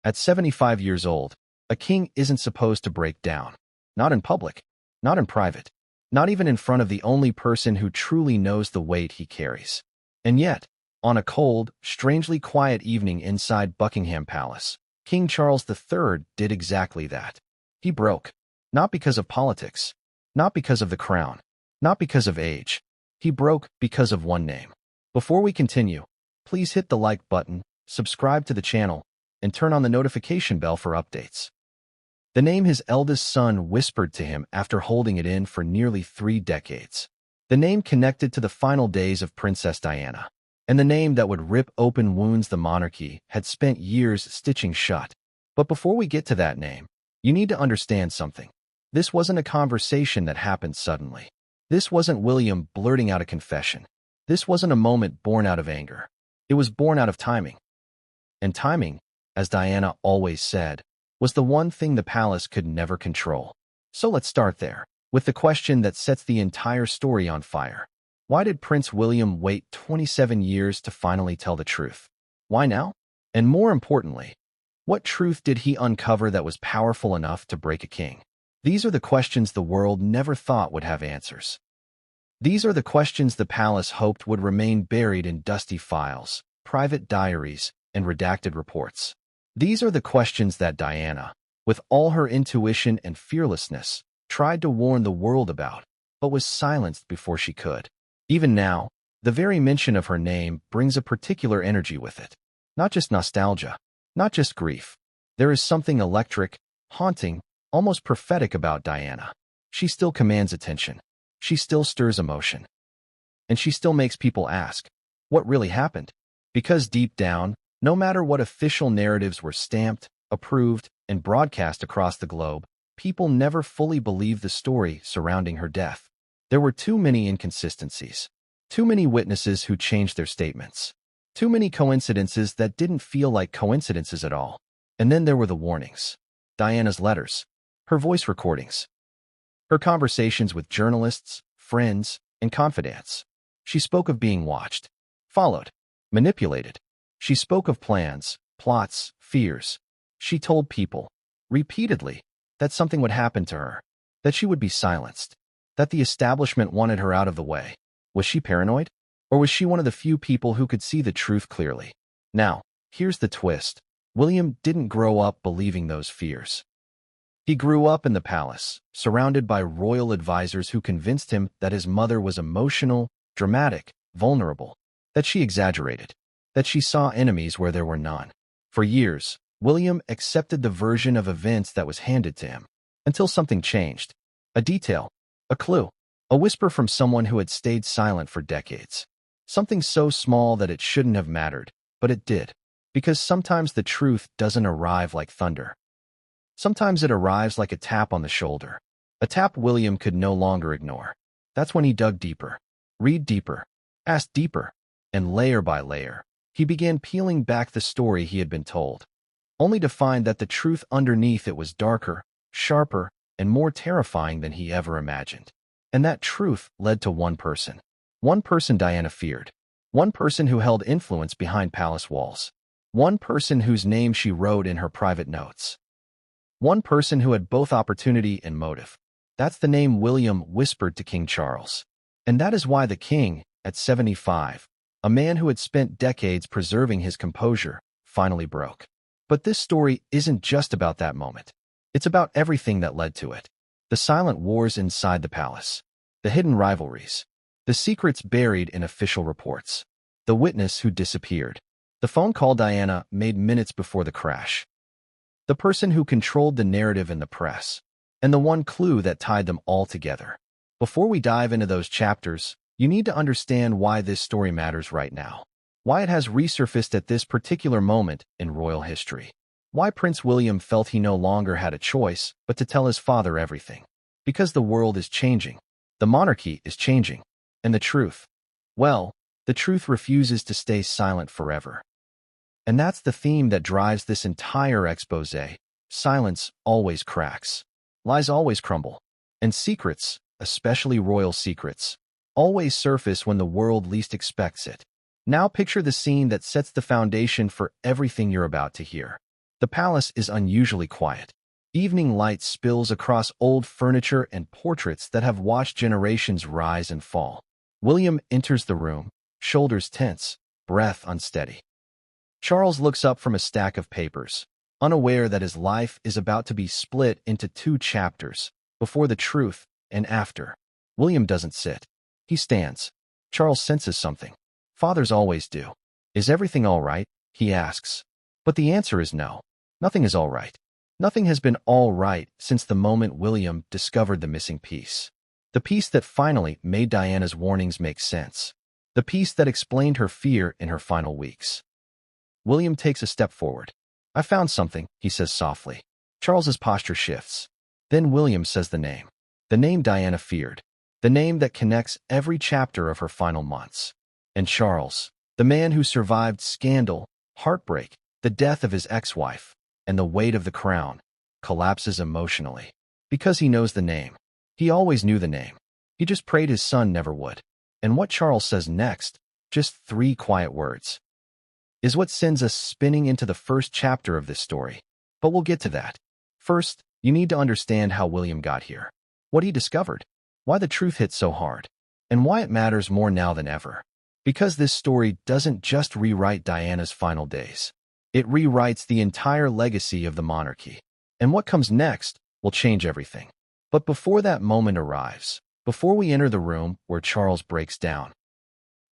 At 75 years old, a king isn't supposed to break down. Not in public, not in private, not even in front of the only person who truly knows the weight he carries. And yet, on a cold, strangely quiet evening inside Buckingham Palace, King Charles III did exactly that. He broke. Not because of politics, not because of the crown, not because of age. He broke because of one name. Before we continue, please hit the like button, subscribe to the channel, and turn on the notification bell for updates. The name his eldest son whispered to him after holding it in for nearly 3 decades. The name connected to the final days of Princess Diana, and the name that would rip open wounds the monarchy had spent years stitching shut. But before we get to that name, you need to understand something. This wasn't a conversation that happened suddenly. This wasn't William blurting out a confession. This wasn't a moment born out of anger. It was born out of timing. And timing, as Diana always said, was the one thing the palace could never control. So let's start there, with the question that sets the entire story on fire. Why did Prince William wait 27 years to finally tell the truth? Why now? And more importantly, what truth did he uncover that was powerful enough to break a king? These are the questions the world never thought would have answers. These are the questions the palace hoped would remain buried in dusty files, private diaries, and redacted reports. These are the questions that Diana, with all her intuition and fearlessness, tried to warn the world about, but was silenced before she could. Even now, the very mention of her name brings a particular energy with it. Not just nostalgia, not just grief. There is something electric, haunting, almost prophetic about Diana. She still commands attention. She still stirs emotion. And she still makes people ask, what really happened? Because deep down, no matter what official narratives were stamped, approved, and broadcast across the globe, people never fully believed the story surrounding her death. There were too many inconsistencies. Too many witnesses who changed their statements. Too many coincidences that didn't feel like coincidences at all. And then there were the warnings. Diana's letters. Her voice recordings, her conversations with journalists, friends, and confidants. She spoke of being watched, followed, manipulated. She spoke of plans, plots, fears. She told people, repeatedly, that something would happen to her, that she would be silenced, that the establishment wanted her out of the way. Was she paranoid? Or was she one of the few people who could see the truth clearly? Now, here's the twist. William didn't grow up believing those fears. He grew up in the palace, surrounded by royal advisors who convinced him that his mother was emotional, dramatic, vulnerable, that she exaggerated, that she saw enemies where there were none. For years, William accepted the version of events that was handed to him, until something changed. A detail, a clue, a whisper from someone who had stayed silent for decades. Something so small that it shouldn't have mattered, but it did. Because sometimes the truth doesn't arrive like thunder. Sometimes it arrives like a tap on the shoulder, a tap William could no longer ignore. That's when he dug deeper, read deeper, asked deeper, and layer by layer, he began peeling back the story he had been told, only to find that the truth underneath it was darker, sharper, and more terrifying than he ever imagined. And that truth led to one person Diana feared, one person who held influence behind palace walls, one person whose name she wrote in her private notes. One person who had both opportunity and motive. That's the name William whispered to King Charles. And that is why the king, at 75, a man who had spent decades preserving his composure, finally broke. But this story isn't just about that moment. It's about everything that led to it. The silent wars inside the palace. The hidden rivalries. The secrets buried in official reports. The witness who disappeared. The phone call Diana made minutes before the crash. The person who controlled the narrative in the press, and the one clue that tied them all together. Before we dive into those chapters, you need to understand why this story matters right now, why it has resurfaced at this particular moment in royal history, why Prince William felt he no longer had a choice but to tell his father everything. Because the world is changing, the monarchy is changing, and the truth, well, the truth refuses to stay silent forever. And that's the theme that drives this entire expose. Silence always cracks. Lies always crumble. And secrets, especially royal secrets, always surface when the world least expects it. Now picture the scene that sets the foundation for everything you're about to hear. The palace is unusually quiet. Evening light spills across old furniture and portraits that have watched generations rise and fall. William enters the room, shoulders tense, breath unsteady. Charles looks up from a stack of papers, unaware that his life is about to be split into two chapters, before the truth and after. William doesn't sit. He stands. Charles senses something. Fathers always do. Is everything all right? He asks. But the answer is no. Nothing is all right. Nothing has been all right since the moment William discovered the missing piece. The piece that finally made Diana's warnings make sense. The piece that explained her fear in her final weeks. William takes a step forward. I found something, he says softly. Charles's posture shifts. Then William says the name Diana feared, the name that connects every chapter of her final months. And Charles, the man who survived scandal, heartbreak, the death of his ex-wife, and the weight of the crown, collapses emotionally. Because he knows the name. He always knew the name. He just prayed his son never would. And what Charles says next, just 3 quiet words, is what sends us spinning into the first chapter of this story. But we'll get to that. First, you need to understand how William got here, what he discovered, why the truth hit so hard, and why it matters more now than ever. Because this story doesn't just rewrite Diana's final days. It rewrites the entire legacy of the monarchy. And what comes next will change everything. But before that moment arrives, before we enter the room where Charles breaks down,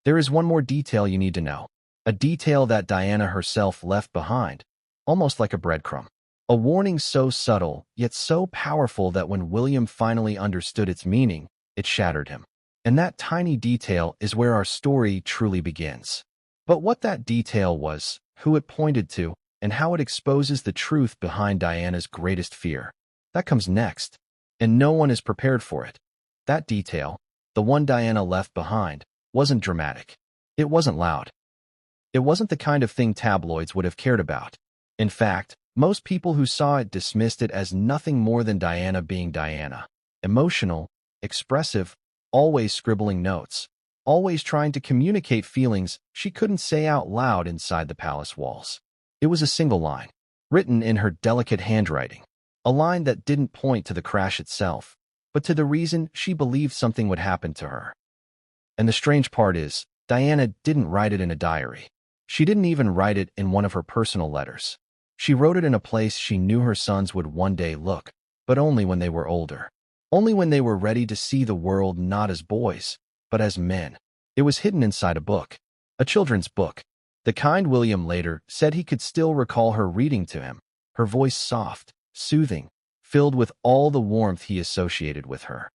there is one more detail you need to know. A detail that Diana herself left behind, almost like a breadcrumb. A warning so subtle, yet so powerful that when William finally understood its meaning, it shattered him. And that tiny detail is where our story truly begins. But what that detail was, who it pointed to, and how it exposes the truth behind Diana's greatest fear, that comes next. And no one is prepared for it. That detail, the one Diana left behind, wasn't dramatic. It wasn't loud. It wasn't the kind of thing tabloids would have cared about. In fact, most people who saw it dismissed it as nothing more than Diana being Diana. Emotional, expressive, always scribbling notes, always trying to communicate feelings she couldn't say out loud inside the palace walls. It was a single line, written in her delicate handwriting. A line that didn't point to the crash itself, but to the reason she believed something would happen to her. And the strange part is, Diana didn't write it in a diary. She didn't even write it in one of her personal letters. She wrote it in a place she knew her sons would one day look, but only when they were older. Only when they were ready to see the world not as boys, but as men. It was hidden inside a book, a children's book. The kind William later said he could still recall her reading to him, her voice soft, soothing, filled with all the warmth he associated with her.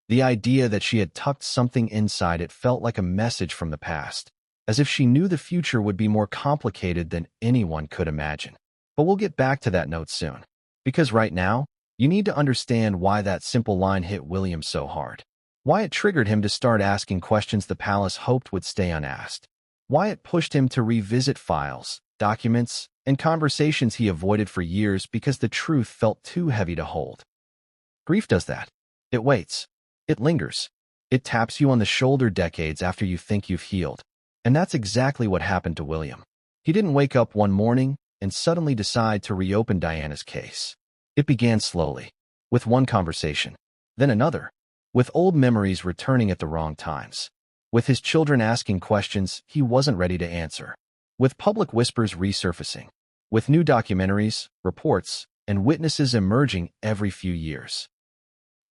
The idea that she had tucked something inside it felt like a message from the past, as if she knew the future would be more complicated than anyone could imagine. But we'll get back to that note soon. Because right now, you need to understand why that simple line hit William so hard. Why it triggered him to start asking questions the palace hoped would stay unasked. Why it pushed him to revisit files, documents, and conversations he avoided for years because the truth felt too heavy to hold. Grief does that. It waits. It lingers. It taps you on the shoulder decades after you think you've healed. And that's exactly what happened to William. He didn't wake up one morning and suddenly decide to reopen Diana's case. It began slowly, with one conversation, then another, with old memories returning at the wrong times, with his children asking questions he wasn't ready to answer, with public whispers resurfacing, with new documentaries, reports, and witnesses emerging every few years.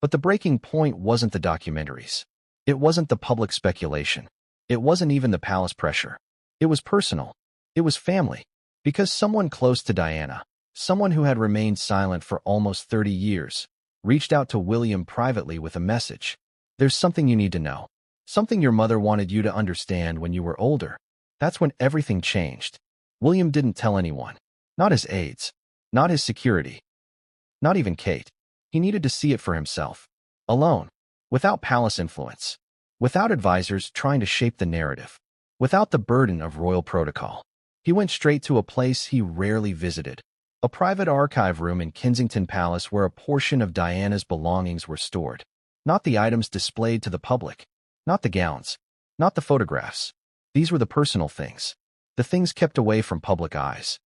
But the breaking point wasn't the documentaries. It wasn't the public speculation. It wasn't even the palace pressure. It was personal. It was family. Because someone close to Diana, someone who had remained silent for almost 30 years, reached out to William privately with a message. There's something you need to know. Something your mother wanted you to understand when you were older. That's when everything changed. William didn't tell anyone. Not his aides. Not his security. Not even Kate. He needed to see it for himself. Alone. Without palace influence. Without advisors trying to shape the narrative. Without the burden of royal protocol. He went straight to a place he rarely visited. A private archive room in Kensington Palace where a portion of Diana's belongings were stored. Not the items displayed to the public. Not the gowns. Not the photographs. These were the personal things. The things kept away from public eyes.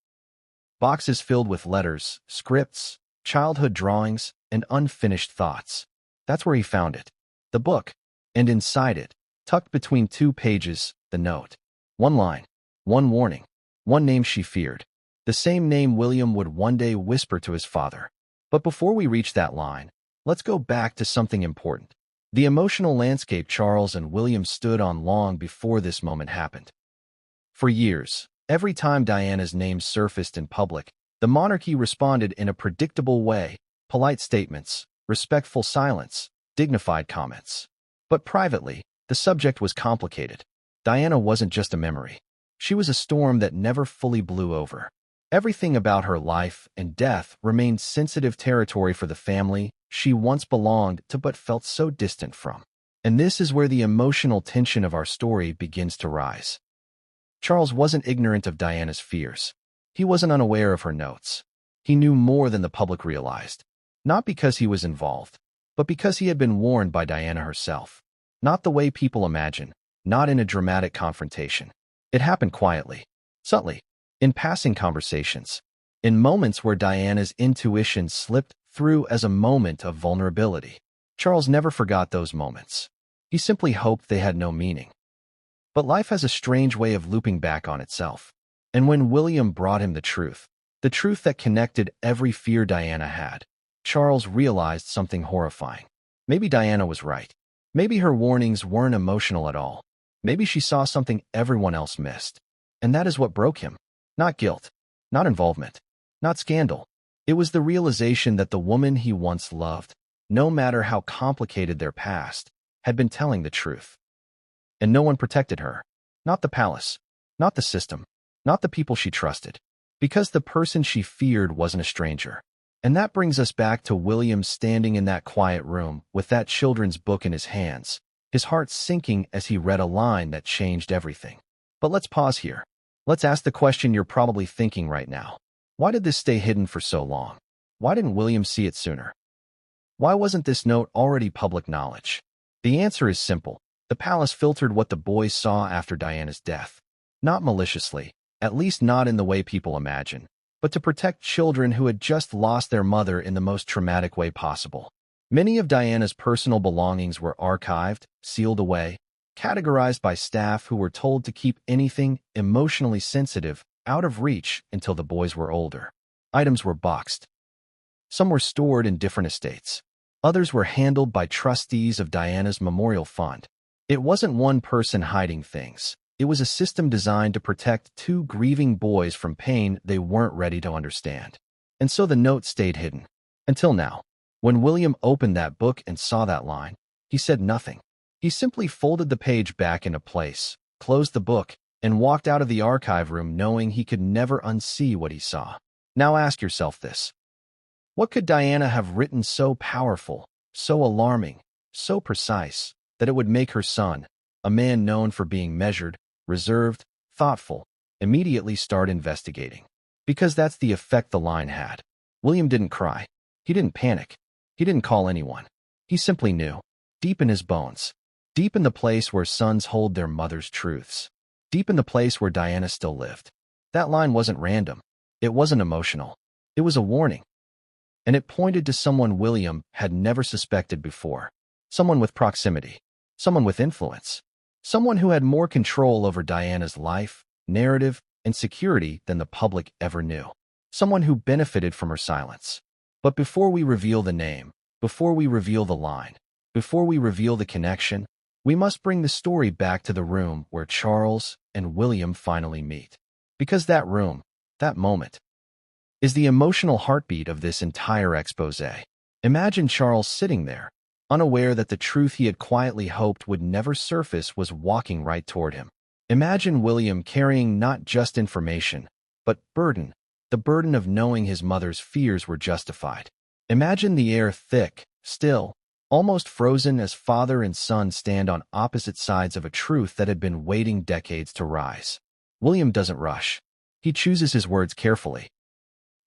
Boxes filled with letters, scripts, childhood drawings, and unfinished thoughts. That's where he found it. The book. And inside it, tucked between 2 pages, the note. One line. One warning. One name she feared. The same name William would one day whisper to his father. But before we reach that line, let's go back to something important. The emotional landscape Charles and William stood on long before this moment happened. For years, every time Diana's name surfaced in public, the monarchy responded in a predictable way: polite statements, respectful silence, dignified comments. But privately, the subject was complicated. Diana wasn't just a memory. She was a storm that never fully blew over. Everything about her life and death remained sensitive territory for the family she once belonged to but felt so distant from. And this is where the emotional tension of our story begins to rise. Charles wasn't ignorant of Diana's fears. He wasn't unaware of her notes. He knew more than the public realized. Not because he was involved, but because he had been warned by Diana herself. Not the way people imagine, not in a dramatic confrontation. It happened quietly, subtly, in passing conversations, in moments where Diana's intuition slipped through as a moment of vulnerability. Charles never forgot those moments. He simply hoped they had no meaning. But life has a strange way of looping back on itself. And when William brought him the truth that connected every fear Diana had, Charles realized something horrifying. Maybe Diana was right. Maybe her warnings weren't emotional at all. Maybe she saw something everyone else missed. And that is what broke him. Not guilt, not involvement, not scandal. It was the realization that the woman he once loved, no matter how complicated their past, had been telling the truth. And no one protected her. Not the palace, not the system, not the people she trusted. Because the person she feared wasn't a stranger. And that brings us back to William standing in that quiet room with that children's book in his hands, his heart sinking as he read a line that changed everything. But let's pause here. Let's ask the question you're probably thinking right now. Why did this stay hidden for so long? Why didn't William see it sooner? Why wasn't this note already public knowledge? The answer is simple. The palace filtered what the boys saw after Diana's death. Not maliciously, at least not in the way people imagine, but to protect children who had just lost their mother in the most traumatic way possible. Many of Diana's personal belongings were archived, sealed away, categorized by staff who were told to keep anything emotionally sensitive out of reach until the boys were older. Items were boxed. Some were stored in different estates. Others were handled by trustees of Diana's memorial fund. It wasn't one person hiding things. It was a system designed to protect 2 grieving boys from pain they weren't ready to understand. And so the note stayed hidden. Until now. When William opened that book and saw that line, he said nothing. He simply folded the page back into place, closed the book, and walked out of the archive room knowing he could never unsee what he saw. Now ask yourself this. What could Diana have written so powerful, so alarming, so precise, that it would make her son, a man known for being measured, reserved, thoughtful, immediately start investigating? Because that's the effect the line had. William didn't cry. He didn't panic. He didn't call anyone. He simply knew. Deep in his bones. Deep in the place where sons hold their mother's truths. Deep in the place where Diana still lived. That line wasn't random. It wasn't emotional. It was a warning. And it pointed to someone William had never suspected before. Someone with proximity. Someone with influence. Someone who had more control over Diana's life, narrative, and security than the public ever knew. Someone who benefited from her silence. But before we reveal the name, before we reveal the line, before we reveal the connection, we must bring the story back to the room where Charles and William finally meet. Because that room, that moment, is the emotional heartbeat of this entire expose. Imagine Charles sitting there, unaware that the truth he had quietly hoped would never surface was walking right toward him. Imagine William carrying not just information, but burden, the burden of knowing his mother's fears were justified. Imagine the air thick, still, almost frozen as father and son stand on opposite sides of a truth that had been waiting decades to rise. William doesn't rush. He chooses his words carefully.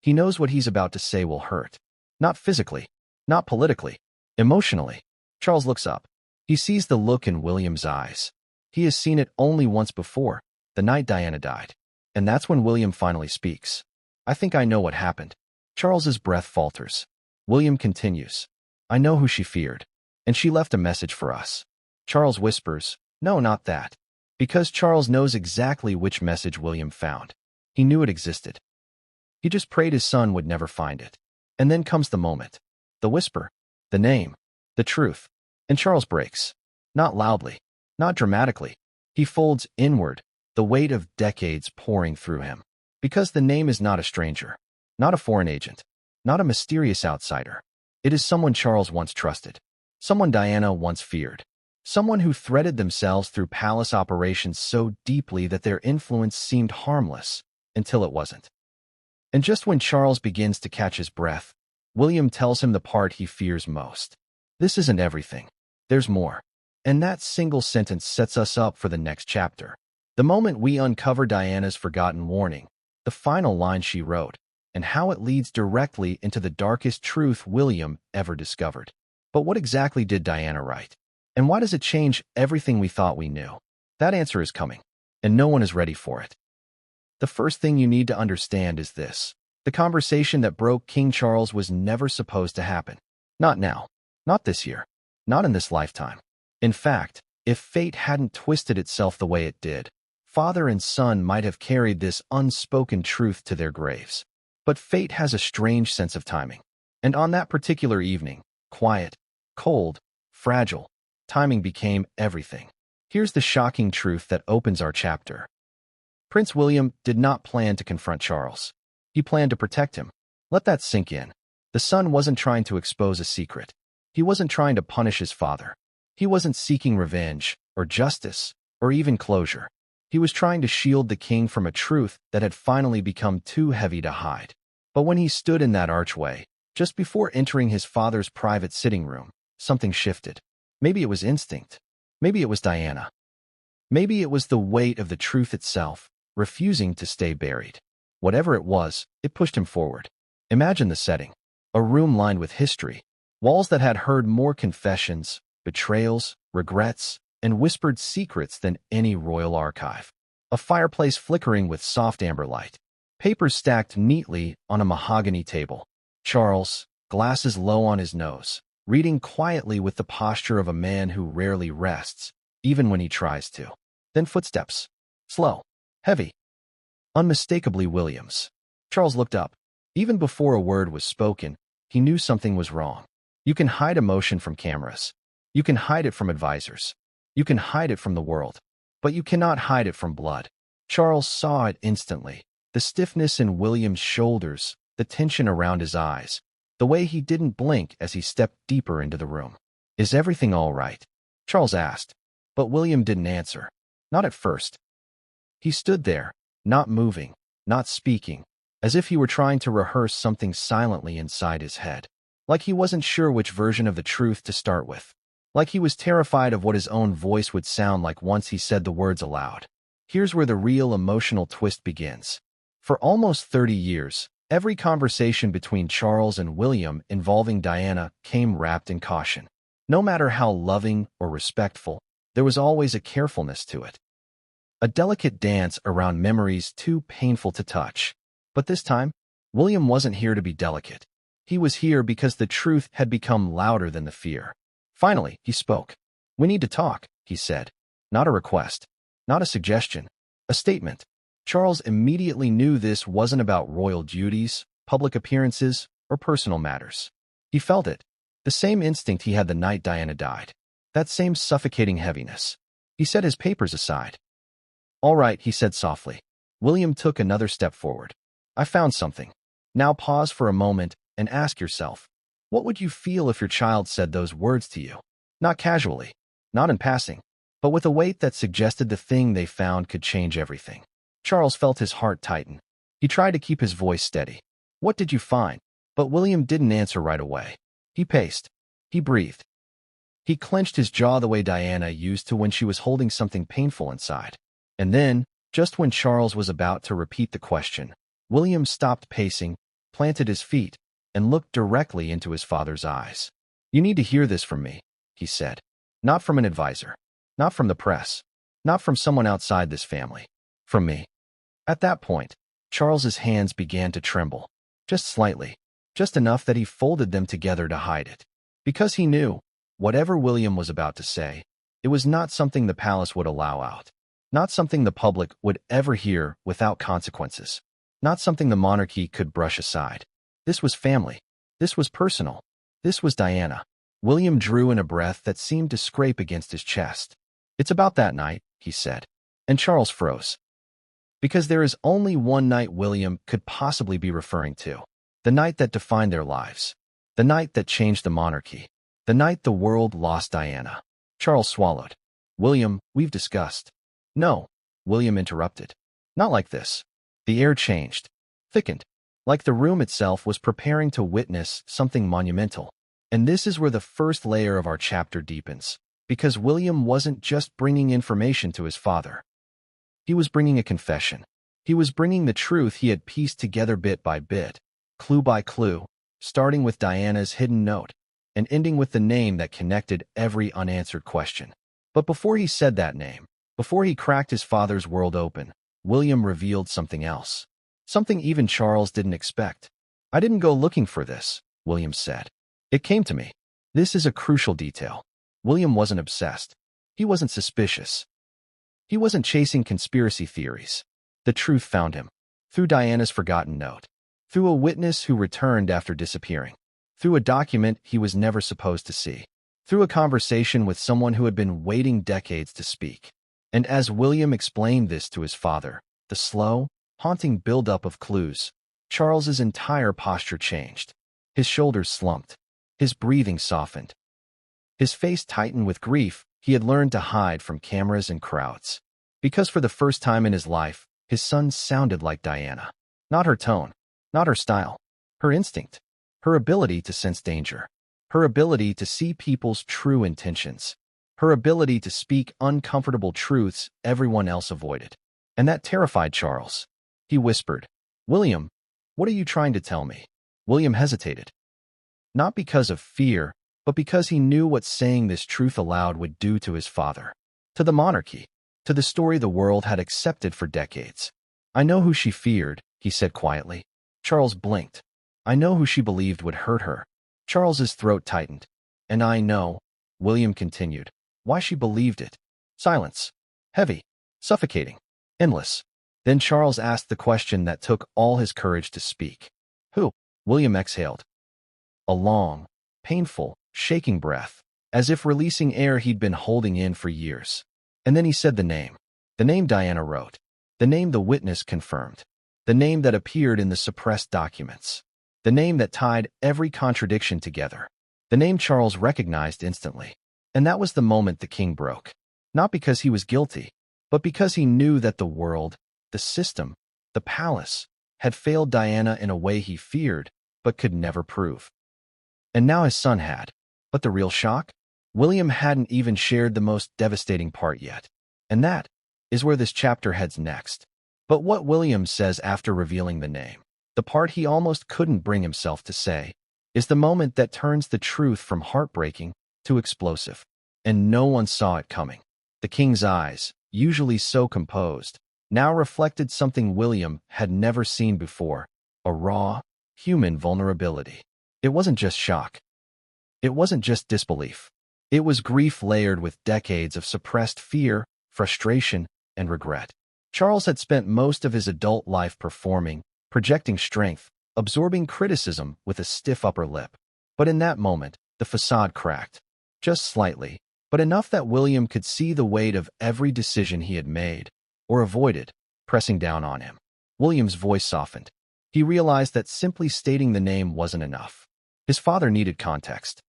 He knows what he's about to say will hurt. Not physically, not politically, emotionally. Charles looks up. He sees the look in William's eyes. He has seen it only once before, the night Diana died. And that's when William finally speaks. I think I know what happened. Charles's breath falters. William continues. I know who she feared, and she left a message for us. Charles whispers, no, not that. Because Charles knows exactly which message William found. He knew it existed. He just prayed his son would never find it. And then comes the moment. The whisper, the name, the truth. And Charles breaks. Not loudly, not dramatically. He folds inward, the weight of decades pouring through him. Because the name is not a stranger, not a foreign agent, not a mysterious outsider. It is someone Charles once trusted, someone Diana once feared, someone who threaded themselves through palace operations so deeply that their influence seemed harmless until it wasn't. And just when Charles begins to catch his breath, William tells him the part he fears most. This isn't everything. There's more. And that single sentence sets us up for the next chapter. The moment we uncover Diana's forgotten warning, the final line she wrote, and how it leads directly into the darkest truth William ever discovered. But what exactly did Diana write? And why does it change everything we thought we knew? That answer is coming, and no one is ready for it. The first thing you need to understand is this. The conversation that broke King Charles was never supposed to happen. Not now. Not this year. Not in this lifetime. In fact, if fate hadn't twisted itself the way it did, father and son might have carried this unspoken truth to their graves. But fate has a strange sense of timing. And on that particular evening, quiet, cold, fragile, timing became everything. Here's the shocking truth that opens our chapter. Prince William did not plan to confront Charles. He planned to protect him. Let that sink in. The son wasn't trying to expose a secret. He wasn't trying to punish his father. He wasn't seeking revenge, or justice, or even closure. He was trying to shield the king from a truth that had finally become too heavy to hide. But when he stood in that archway, just before entering his father's private sitting room, something shifted. Maybe it was instinct. Maybe it was Diana. Maybe it was the weight of the truth itself, refusing to stay buried. Whatever it was, it pushed him forward. Imagine the setting. A room lined with history. Walls that had heard more confessions, betrayals, regrets, and whispered secrets than any royal archive. A fireplace flickering with soft amber light. Papers stacked neatly on a mahogany table. Charles, glasses low on his nose, reading quietly with the posture of a man who rarely rests, even when he tries to. Then footsteps. Slow. Heavy. Unmistakably William's. Charles looked up. Even before a word was spoken, he knew something was wrong. You can hide emotion from cameras. You can hide it from advisors. You can hide it from the world. But you cannot hide it from blood. Charles saw it instantly. The stiffness in William's shoulders, the tension around his eyes, the way he didn't blink as he stepped deeper into the room. Is everything all right? Charles asked. But William didn't answer. Not at first. He stood there, not moving, not speaking, as if he were trying to rehearse something silently inside his head. Like he wasn't sure which version of the truth to start with. Like he was terrified of what his own voice would sound like once he said the words aloud. Here's where the real emotional twist begins. For almost 30 years, every conversation between Charles and William involving Diana came wrapped in caution. No matter how loving or respectful, there was always a carefulness to it. A delicate dance around memories too painful to touch. But this time, William wasn't here to be delicate. He was here because the truth had become louder than the fear. Finally, he spoke. We need to talk, he said. Not a request. Not a suggestion. A statement. Charles immediately knew this wasn't about royal duties, public appearances, or personal matters. He felt it. The same instinct he had the night Diana died. That same suffocating heaviness. He set his papers aside. All right, he said softly. William took another step forward. I found something. Now pause for a moment and ask yourself, what would you feel if your child said those words to you? Not casually, not in passing, but with a weight that suggested the thing they found could change everything. Charles felt his heart tighten. He tried to keep his voice steady. What did you find? But William didn't answer right away. He paced. He breathed. He clenched his jaw the way Diana used to when she was holding something painful inside. And then, just when Charles was about to repeat the question, William stopped pacing, planted his feet, and looked directly into his father's eyes. You need to hear this from me, he said. Not from an advisor. Not from the press. Not from someone outside this family. From me. At that point, Charles's hands began to tremble. Just slightly. Just enough that he folded them together to hide it. Because he knew, whatever William was about to say, it was not something the palace would allow out. Not something the public would ever hear without consequences. Not something the monarchy could brush aside. This was family. This was personal. This was Diana. William drew in a breath that seemed to scrape against his chest. "It's about that night," he said. And Charles froze. Because there is only one night William could possibly be referring to. The night that defined their lives. The night that changed the monarchy. The night the world lost Diana. Charles swallowed. "William, we've discussed." "No," William interrupted. "Not like this." The air changed. Thickened. Like the room itself was preparing to witness something monumental. And this is where the first layer of our chapter deepens. Because William wasn't just bringing information to his father. He was bringing a confession. He was bringing the truth he had pieced together bit by bit, clue by clue, starting with Diana's hidden note, and ending with the name that connected every unanswered question. But before he said that name, before he cracked his father's world open, William revealed something else. Something even Charles didn't expect. "I didn't go looking for this," William said. "It came to me." This is a crucial detail. William wasn't obsessed. He wasn't suspicious. He wasn't chasing conspiracy theories. The truth found him. Through Diana's forgotten note. Through a witness who returned after disappearing. Through a document he was never supposed to see. Through a conversation with someone who had been waiting decades to speak. And as William explained this to his father, the slow, haunting buildup of clues, Charles's entire posture changed. His shoulders slumped. His breathing softened. His face tightened with grief he had learned to hide from cameras and crowds. Because for the first time in his life, his son sounded like Diana. Not her tone, not her style, her instinct, her ability to sense danger, her ability to see people's true intentions, her ability to speak uncomfortable truths everyone else avoided. And that terrified Charles. He whispered, "William, what are you trying to tell me?" William hesitated. Not because of fear, but because he knew what saying this truth aloud would do to his father, to the monarchy, to the story the world had accepted for decades. "I know who she feared," he said quietly. Charles blinked. "I know who she believed would hurt her." Charles's throat tightened. "And I know," William continued, "why she believed it." Silence. Heavy. Suffocating. Endless. Then Charles asked the question that took all his courage to speak. "Who?" William exhaled. A long, painful, shaking breath, as if releasing air he'd been holding in for years. And then he said the name. The name Diana wrote. The name the witness confirmed. The name that appeared in the suppressed documents. The name that tied every contradiction together. The name Charles recognized instantly. And that was the moment the king broke. Not because he was guilty, but because he knew that the world, the system, the palace, had failed Diana in a way he feared, but could never prove. And now his son had. But the real shock? William hadn't even shared the most devastating part yet. And that is where this chapter heads next. But what William says after revealing the name, the part he almost couldn't bring himself to say, is the moment that turns the truth from heartbreaking to explosive. And no one saw it coming. The king's eyes, usually so composed, now reflected something William had never seen before, a raw, human vulnerability. It wasn't just shock. It wasn't just disbelief. It was grief layered with decades of suppressed fear, frustration, and regret. Charles had spent most of his adult life performing, projecting strength, absorbing criticism with a stiff upper lip. But in that moment, the facade cracked. Just slightly, but enough that William could see the weight of every decision he had made, or avoided, pressing down on him. William's voice softened. He realized that simply stating the name wasn't enough. His father needed context.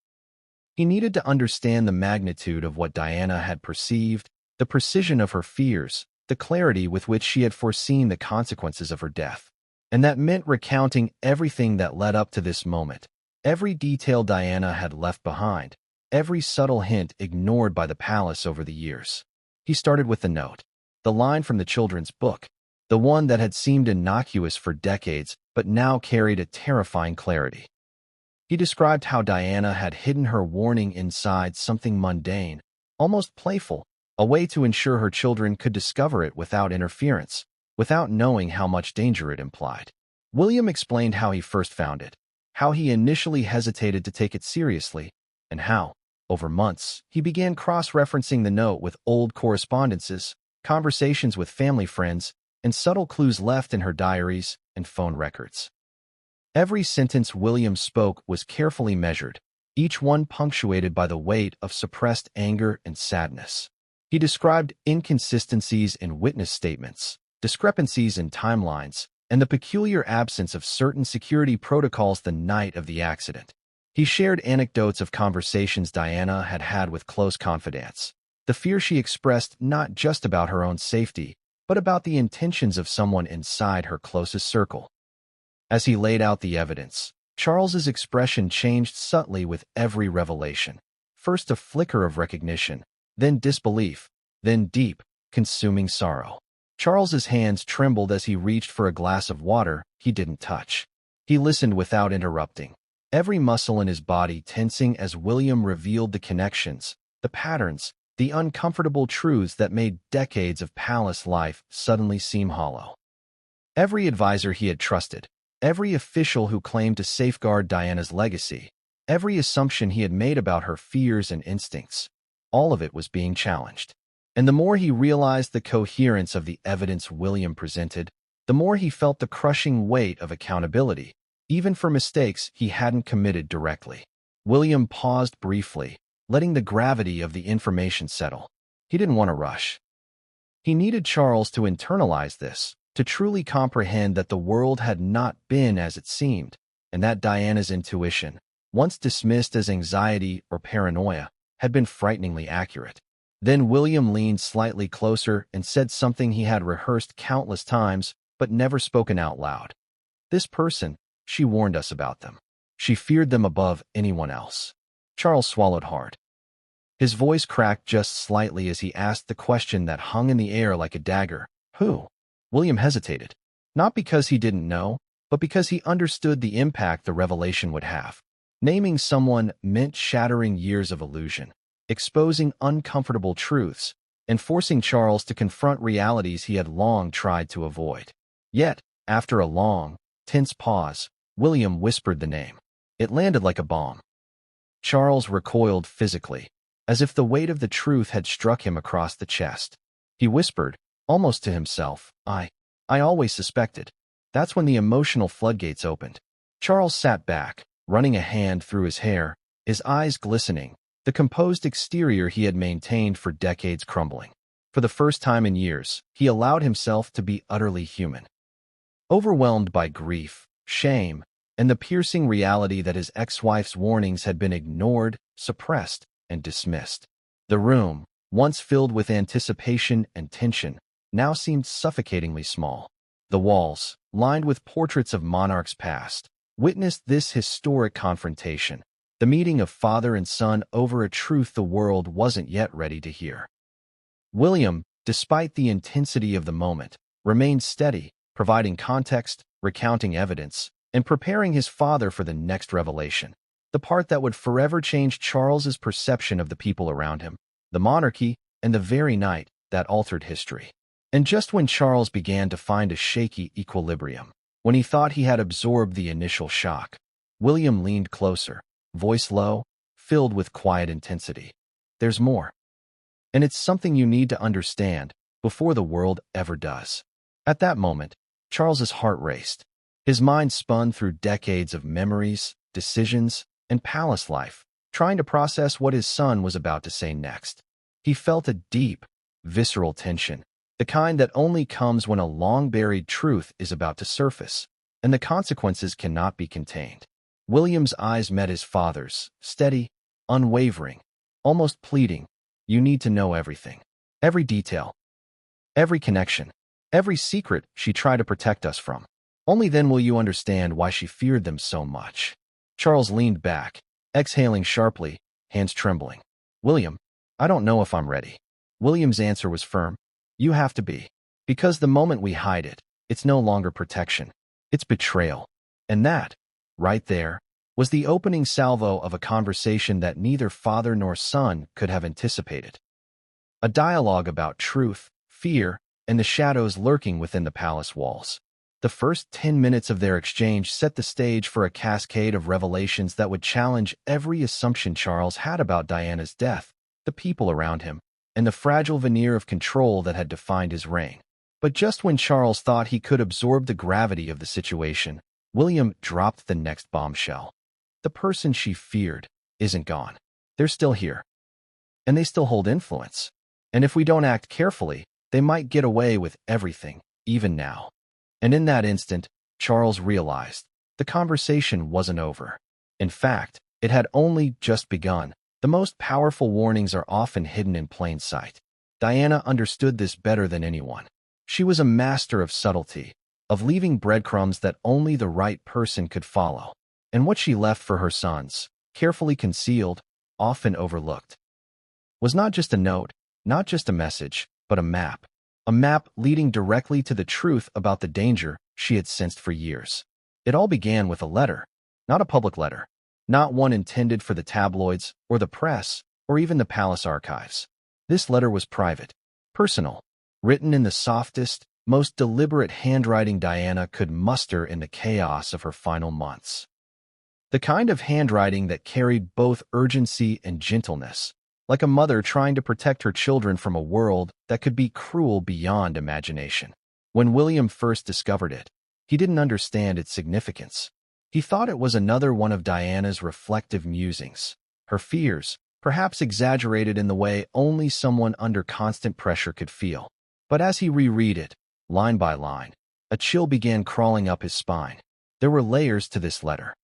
He needed to understand the magnitude of what Diana had perceived, the precision of her fears, the clarity with which she had foreseen the consequences of her death. And that meant recounting everything that led up to this moment, every detail Diana had left behind, every subtle hint ignored by the palace over the years. He started with the note, the line from the children's book, the one that had seemed innocuous for decades but now carried a terrifying clarity. He described how Diana had hidden her warning inside something mundane, almost playful, a way to ensure her children could discover it without interference. without knowing how much danger it implied. William explained how he first found it, how he initially hesitated to take it seriously, and how, over months, he began cross-referencing the note with old correspondences, conversations with family friends, and subtle clues left in her diaries and phone records. Every sentence William spoke was carefully measured, each one punctuated by the weight of suppressed anger and sadness. He described inconsistencies in witness statements, discrepancies in timelines, and the peculiar absence of certain security protocols the night of the accident. He shared anecdotes of conversations Diana had had with close confidants, the fear she expressed not just about her own safety, but about the intentions of someone inside her closest circle. As he laid out the evidence, Charles's expression changed subtly with every revelation. First a flicker of recognition, then disbelief, then deep, consuming sorrow. Charles's hands trembled as he reached for a glass of water he didn't touch. He listened without interrupting, every muscle in his body tensing as William revealed the connections, the patterns, the uncomfortable truths that made decades of palace life suddenly seem hollow. Every advisor he had trusted, every official who claimed to safeguard Diana's legacy, every assumption he had made about her fears and instincts, all of it was being challenged. And the more he realized the coherence of the evidence William presented, the more he felt the crushing weight of accountability, even for mistakes he hadn't committed directly. William paused briefly, letting the gravity of the information settle. He didn't want to rush. He needed Charles to internalize this, to truly comprehend that the world had not been as it seemed, and that Diana's intuition, once dismissed as anxiety or paranoia, had been frighteningly accurate. Then William leaned slightly closer and said something he had rehearsed countless times but never spoken out loud. This person, she warned us about them. She feared them above anyone else. Charles swallowed hard. His voice cracked just slightly as he asked the question that hung in the air like a dagger. Who? William hesitated, not because he didn't know, but because he understood the impact the revelation would have. Naming someone meant shattering years of illusion, exposing uncomfortable truths, and forcing Charles to confront realities he had long tried to avoid. Yet, after a long, tense pause, William whispered the name. It landed like a bomb. Charles recoiled physically, as if the weight of the truth had struck him across the chest. He whispered, almost to himself, I always suspected. That's when the emotional floodgates opened. Charles sat back, running a hand through his hair, his eyes glistening, the composed exterior he had maintained for decades crumbling. For the first time in years, he allowed himself to be utterly human. Overwhelmed by grief, shame, and the piercing reality that his ex-wife's warnings had been ignored, suppressed, and dismissed. The room, once filled with anticipation and tension, now seemed suffocatingly small. The walls, lined with portraits of monarchs past, witnessed this historic confrontation, the meeting of father and son over a truth the world wasn't yet ready to hear. William, despite the intensity of the moment, remained steady, providing context, recounting evidence, and preparing his father for the next revelation, the part that would forever change Charles's perception of the people around him, the monarchy, and the very night that altered history. And just when Charles began to find a shaky equilibrium, when he thought he had absorbed the initial shock, William leaned closer, voice low, filled with quiet intensity. There's more. And it's something you need to understand before the world ever does. At that moment, Charles's heart raced. His mind spun through decades of memories, decisions, and palace life, trying to process what his son was about to say next. He felt a deep, visceral tension, the kind that only comes when a long-buried truth is about to surface, and the consequences cannot be contained. William's eyes met his father's, steady, unwavering, almost pleading. You need to know everything. Every detail. Every connection. Every secret she tried to protect us from. Only then will you understand why she feared them so much. Charles leaned back, exhaling sharply, hands trembling. William, I don't know if I'm ready. William's answer was firm. You have to be. Because the moment we hide it, it's no longer protection. It's betrayal. And that, right there, was the opening salvo of a conversation that neither father nor son could have anticipated. A dialogue about truth, fear, and the shadows lurking within the palace walls. The first 10 minutes of their exchange set the stage for a cascade of revelations that would challenge every assumption Charles had about Diana's death, the people around him, and the fragile veneer of control that had defined his reign. But just when Charles thought he could absorb the gravity of the situation, William dropped the next bombshell. The person she feared isn't gone. They're still here. And they still hold influence. And if we don't act carefully, they might get away with everything, even now. And in that instant, Charles realized the conversation wasn't over. In fact, it had only just begun. The most powerful warnings are often hidden in plain sight. Diana understood this better than anyone. She was a master of subtlety, of leaving breadcrumbs that only the right person could follow. And what she left for her sons, carefully concealed, often overlooked, was not just a note, not just a message, but a map. A map leading directly to the truth about the danger she had sensed for years. It all began with a letter, not a public letter, not one intended for the tabloids or the press or even the palace archives. This letter was private, personal, written in the softest, most deliberate handwriting Diana could muster in the chaos of her final months. The kind of handwriting that carried both urgency and gentleness, like a mother trying to protect her children from a world that could be cruel beyond imagination. When William first discovered it, he didn't understand its significance. He thought it was another one of Diana's reflective musings, her fears, perhaps exaggerated in the way only someone under constant pressure could feel. But as he reread it, line by line, a chill began crawling up his spine. There were layers to this letter.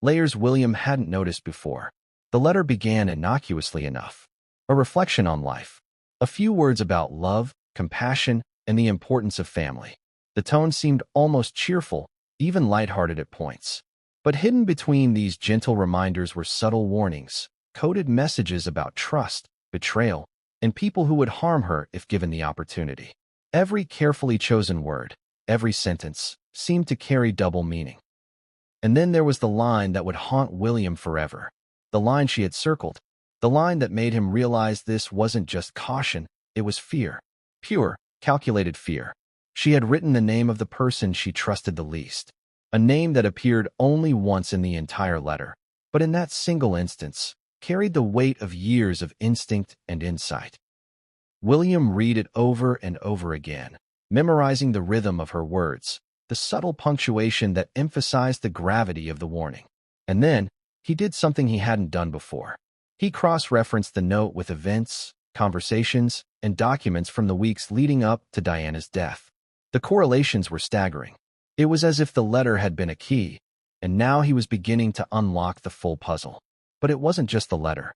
Layers William hadn't noticed before. The letter began innocuously enough. A reflection on life. A few words about love, compassion, and the importance of family. The tone seemed almost cheerful, even lighthearted at points. But hidden between these gentle reminders were subtle warnings, coded messages about trust, betrayal, and people who would harm her if given the opportunity. Every carefully chosen word, every sentence, seemed to carry double meaning. And then there was the line that would haunt William forever. The line she had circled, the line that made him realize this wasn't just caution, it was fear. Pure, calculated fear. She had written the name of the person she trusted the least, a name that appeared only once in the entire letter, but in that single instance, carried the weight of years of instinct and insight. William read it over and over again, memorizing the rhythm of her words, the subtle punctuation that emphasized the gravity of the warning. And then, he did something he hadn't done before. He cross-referenced the note with events, conversations, and documents from the weeks leading up to Diana's death. The correlations were staggering. It was as if the letter had been a key, and now he was beginning to unlock the full puzzle. But it wasn't just the letter.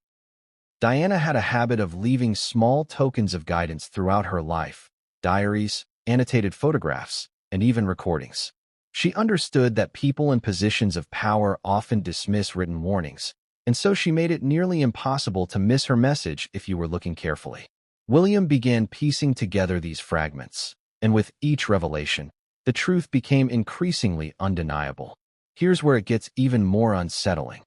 Diana had a habit of leaving small tokens of guidance throughout her life, diaries, annotated photographs, and even recordings. She understood that people in positions of power often dismiss written warnings, and so she made it nearly impossible to miss her message if you were looking carefully. William began piecing together these fragments, and with each revelation, the truth became increasingly undeniable. Here's where it gets even more unsettling.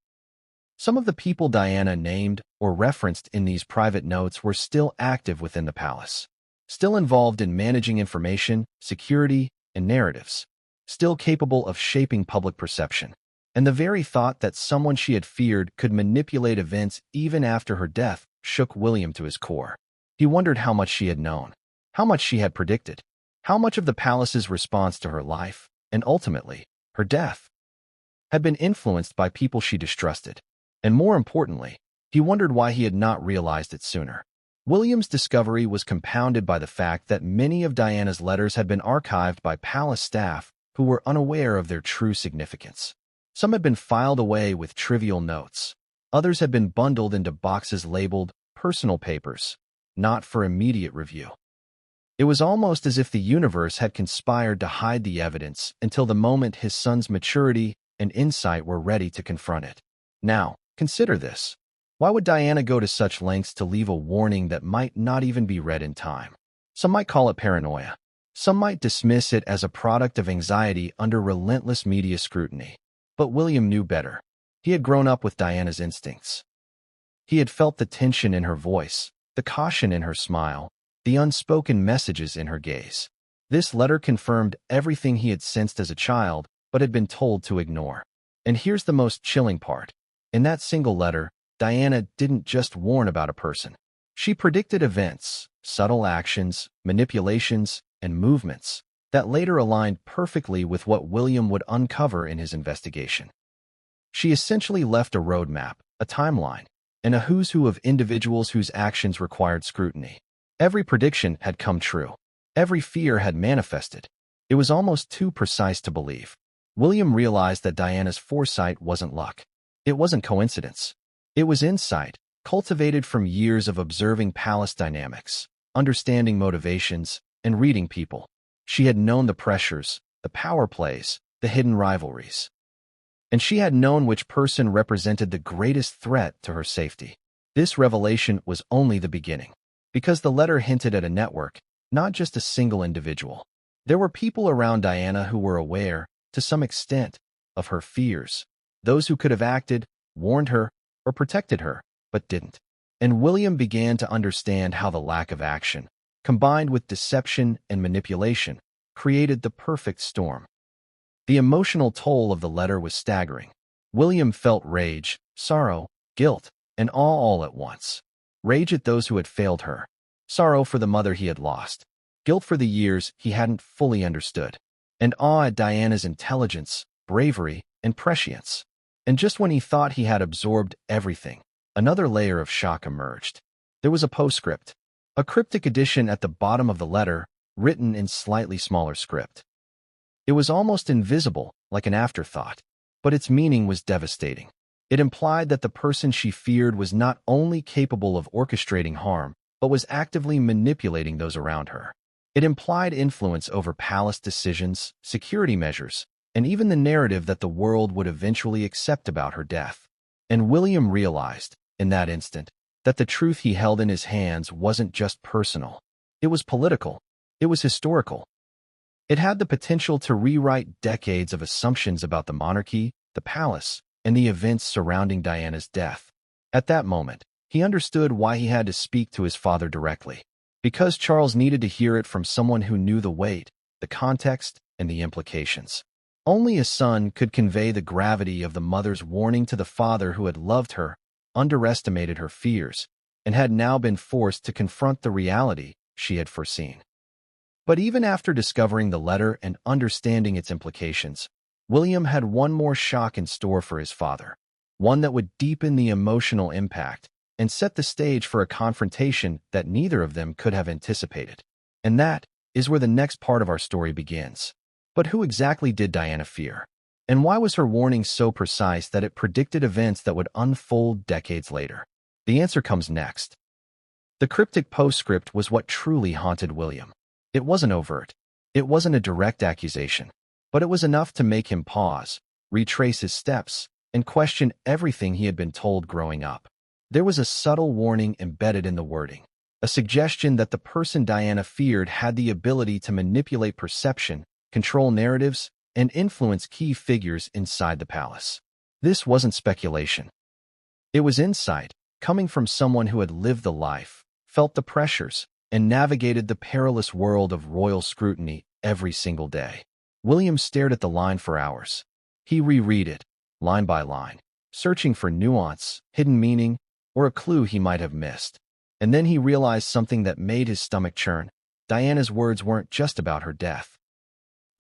Some of the people Diana named or referenced in these private notes were still active within the palace, still involved in managing information, security, and narratives, still capable of shaping public perception. And the very thought that someone she had feared could manipulate events even after her death shook William to his core. He wondered how much she had known, how much she had predicted, how much of the palace's response to her life, and ultimately, her death, had been influenced by people she distrusted. And more importantly, he wondered why he had not realized it sooner. William's discovery was compounded by the fact that many of Diana's letters had been archived by palace staff who were unaware of their true significance. Some had been filed away with trivial notes. Others had been bundled into boxes labeled personal papers, not for immediate review. It was almost as if the universe had conspired to hide the evidence until the moment his son's maturity and insight were ready to confront it. Now, consider this. Why would Diana go to such lengths to leave a warning that might not even be read in time? Some might call it paranoia. Some might dismiss it as a product of anxiety under relentless media scrutiny. But William knew better. He had grown up with Diana's instincts. He had felt the tension in her voice, the caution in her smile, the unspoken messages in her gaze. This letter confirmed everything he had sensed as a child, but had been told to ignore. And here's the most chilling part. In that single letter, Diana didn't just warn about a person. She predicted events, subtle actions, manipulations, and movements that later aligned perfectly with what William would uncover in his investigation. She essentially left a roadmap, a timeline, and a who's who of individuals whose actions required scrutiny. Every prediction had come true. Every fear had manifested. It was almost too precise to believe. William realized that Diana's foresight wasn't luck. It wasn't coincidence. It was insight, cultivated from years of observing palace dynamics, understanding motivations, and reading people. She had known the pressures, the power plays, the hidden rivalries. And she had known which person represented the greatest threat to her safety. This revelation was only the beginning, because the letter hinted at a network, not just a single individual. There were people around Diana who were aware, to some extent, of her fears, those who could have acted, warned her, or protected her, but didn't. And William began to understand how the lack of action, combined with deception and manipulation, created the perfect storm. The emotional toll of the letter was staggering. William felt rage, sorrow, guilt, and awe all at once. Rage at those who had failed her, sorrow for the mother he had lost, guilt for the years he hadn't fully understood, and awe at Diana's intelligence, bravery, and prescience. And just when he thought he had absorbed everything, another layer of shock emerged. There was a postscript, a cryptic addition at the bottom of the letter, written in slightly smaller script. It was almost invisible, like an afterthought, but its meaning was devastating. It implied that the person she feared was not only capable of orchestrating harm, but was actively manipulating those around her. It implied influence over palace decisions, security measures, and even the narrative that the world would eventually accept about her death. And William realized, in that instant, that the truth he held in his hands wasn't just personal. It was political. It was historical. It had the potential to rewrite decades of assumptions about the monarchy, the palace, and the events surrounding Diana's death. At that moment, he understood why he had to speak to his father directly. Because Charles needed to hear it from someone who knew the weight, the context, and the implications. Only a son could convey the gravity of the mother's warning to the father who had loved her, underestimated her fears, and had now been forced to confront the reality she had foreseen. But even after discovering the letter and understanding its implications, William had one more shock in store for his father, one that would deepen the emotional impact and set the stage for a confrontation that neither of them could have anticipated. And that is where the next part of our story begins. But who exactly did Diana fear? And why was her warning so precise that it predicted events that would unfold decades later? The answer comes next. The cryptic postscript was what truly haunted William. It wasn't overt. It wasn't a direct accusation. But it was enough to make him pause, retrace his steps, and question everything he had been told growing up. There was a subtle warning embedded in the wording, a suggestion that the person Diana feared had the ability to manipulate perception, control narratives, and influence key figures inside the palace. This wasn't speculation. It was insight, coming from someone who had lived the life, felt the pressures, and navigated the perilous world of royal scrutiny every single day. William stared at the line for hours. He reread it, line by line, searching for nuance, hidden meaning, or a clue he might have missed. And then he realized something that made his stomach churn. Diana's words weren't just about her death.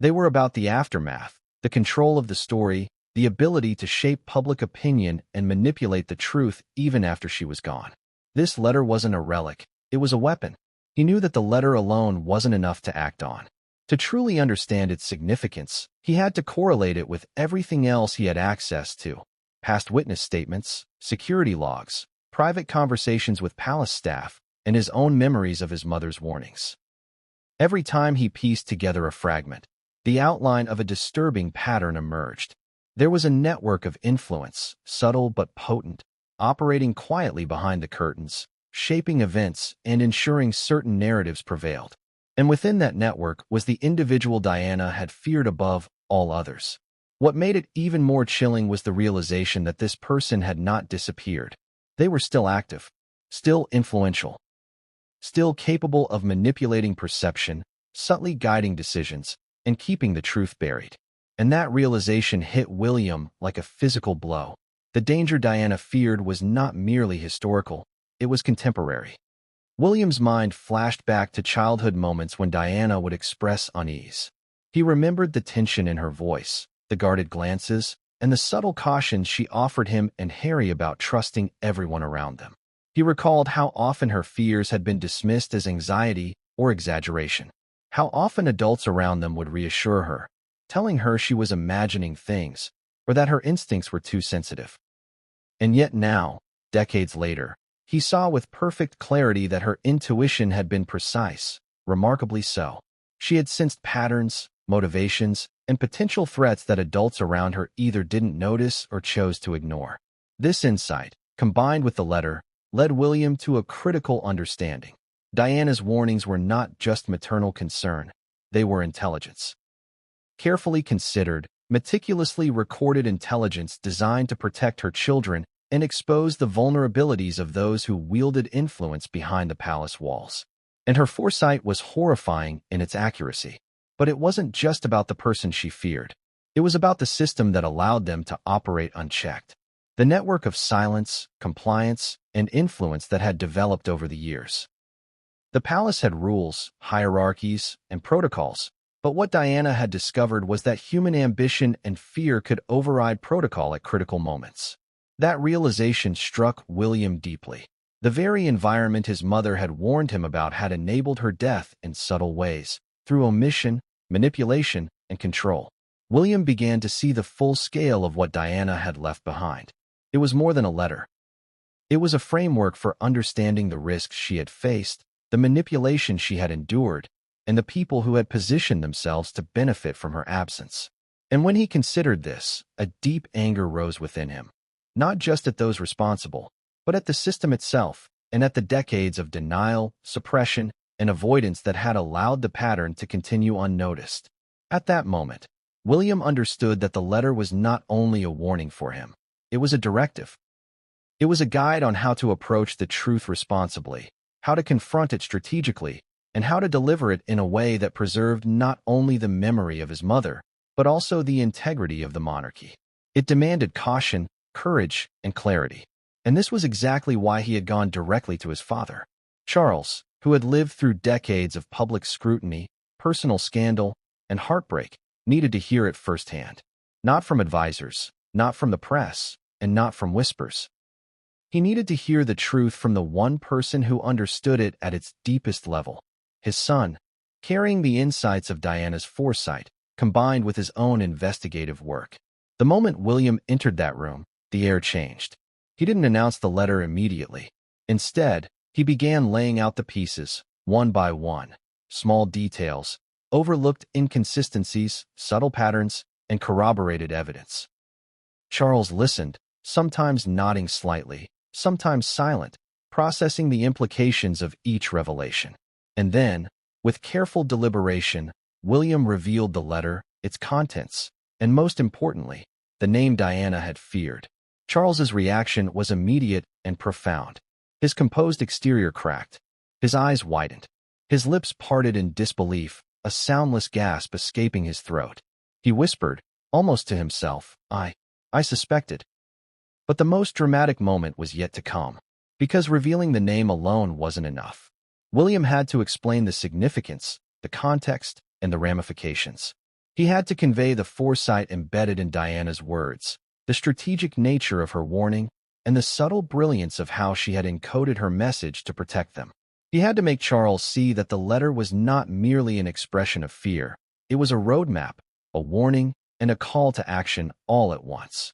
They were about the aftermath, the control of the story, the ability to shape public opinion and manipulate the truth even after she was gone. This letter wasn't a relic, it was a weapon. He knew that the letter alone wasn't enough to act on. To truly understand its significance, he had to correlate it with everything else he had access to: past witness statements, security logs, private conversations with palace staff, and his own memories of his mother's warnings. Every time he pieced together a fragment, the outline of a disturbing pattern emerged. There was a network of influence, subtle but potent, operating quietly behind the curtains, shaping events and ensuring certain narratives prevailed. And within that network was the individual Diana had feared above all others. What made it even more chilling was the realization that this person had not disappeared. They were still active, still influential, still capable of manipulating perception, subtly guiding decisions, and keeping the truth buried. And that realization hit William like a physical blow. The danger Diana feared was not merely historical, it was contemporary. William's mind flashed back to childhood moments when Diana would express unease. He remembered the tension in her voice, the guarded glances, and the subtle cautions she offered him and Harry about trusting everyone around them. He recalled how often her fears had been dismissed as anxiety or exaggeration, how often adults around them would reassure her, telling her she was imagining things or that her instincts were too sensitive. And yet now, decades later, he saw with perfect clarity that her intuition had been precise, remarkably so. She had sensed patterns, motivations, and potential threats that adults around her either didn't notice or chose to ignore. This insight, combined with the letter, led William to a critical understanding. Diana's warnings were not just maternal concern, they were intelligence. Carefully considered, meticulously recorded intelligence designed to protect her children and expose the vulnerabilities of those who wielded influence behind the palace walls. And her foresight was horrifying in its accuracy. But it wasn't just about the person she feared. It was about the system that allowed them to operate unchecked. The network of silence, compliance, and influence that had developed over the years. The palace had rules, hierarchies, and protocols, but what Diana had discovered was that human ambition and fear could override protocol at critical moments. That realization struck William deeply. The very environment his mother had warned him about had enabled her death in subtle ways, through omission, manipulation, and control. William began to see the full scale of what Diana had left behind. It was more than a letter. It was a framework for understanding the risks she had faced, the manipulation she had endured, and the people who had positioned themselves to benefit from her absence. And when he considered this, a deep anger rose within him, not just at those responsible, but at the system itself, and at the decades of denial, suppression, and avoidance that had allowed the pattern to continue unnoticed. At that moment, William understood that the letter was not only a warning for him, it was a directive. It was a guide on how to approach the truth responsibly, how to confront it strategically, and how to deliver it in a way that preserved not only the memory of his mother, but also the integrity of the monarchy. It demanded caution, courage, and clarity. And this was exactly why he had gone directly to his father. Charles, who had lived through decades of public scrutiny, personal scandal, and heartbreak, needed to hear it firsthand. Not from advisors, not from the press, and not from whispers. He needed to hear the truth from the one person who understood it at its deepest level, his son, carrying the insights of Diana's foresight, combined with his own investigative work. The moment William entered that room, the air changed. He didn't announce the letter immediately. Instead, he began laying out the pieces, one by one, small details, overlooked inconsistencies, subtle patterns, and corroborated evidence. Charles listened, sometimes nodding slightly, sometimes silent, processing the implications of each revelation. And then, with careful deliberation, William revealed the letter, its contents, and most importantly, the name Diana had feared. Charles's reaction was immediate and profound. His composed exterior cracked. His eyes widened. His lips parted in disbelief, a soundless gasp escaping his throat. He whispered, almost to himself, I suspected. But the most dramatic moment was yet to come, because revealing the name alone wasn't enough. William had to explain the significance, the context, and the ramifications. He had to convey the foresight embedded in Diana's words, the strategic nature of her warning, and the subtle brilliance of how she had encoded her message to protect them. He had to make Charles see that the letter was not merely an expression of fear. It was a roadmap, a warning, and a call to action all at once.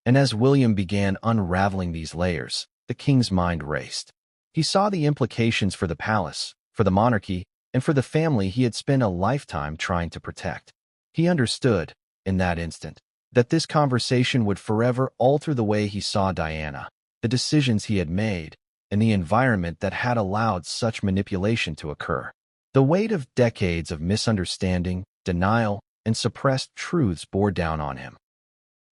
And as William began unraveling these layers, the king's mind raced. He saw the implications for the palace, for the monarchy, and for the family he had spent a lifetime trying to protect. He understood, in that instant, that this conversation would forever alter the way he saw Diana, the decisions he had made, and the environment that had allowed such manipulation to occur. The weight of decades of misunderstanding, denial, and suppressed truths bore down on him.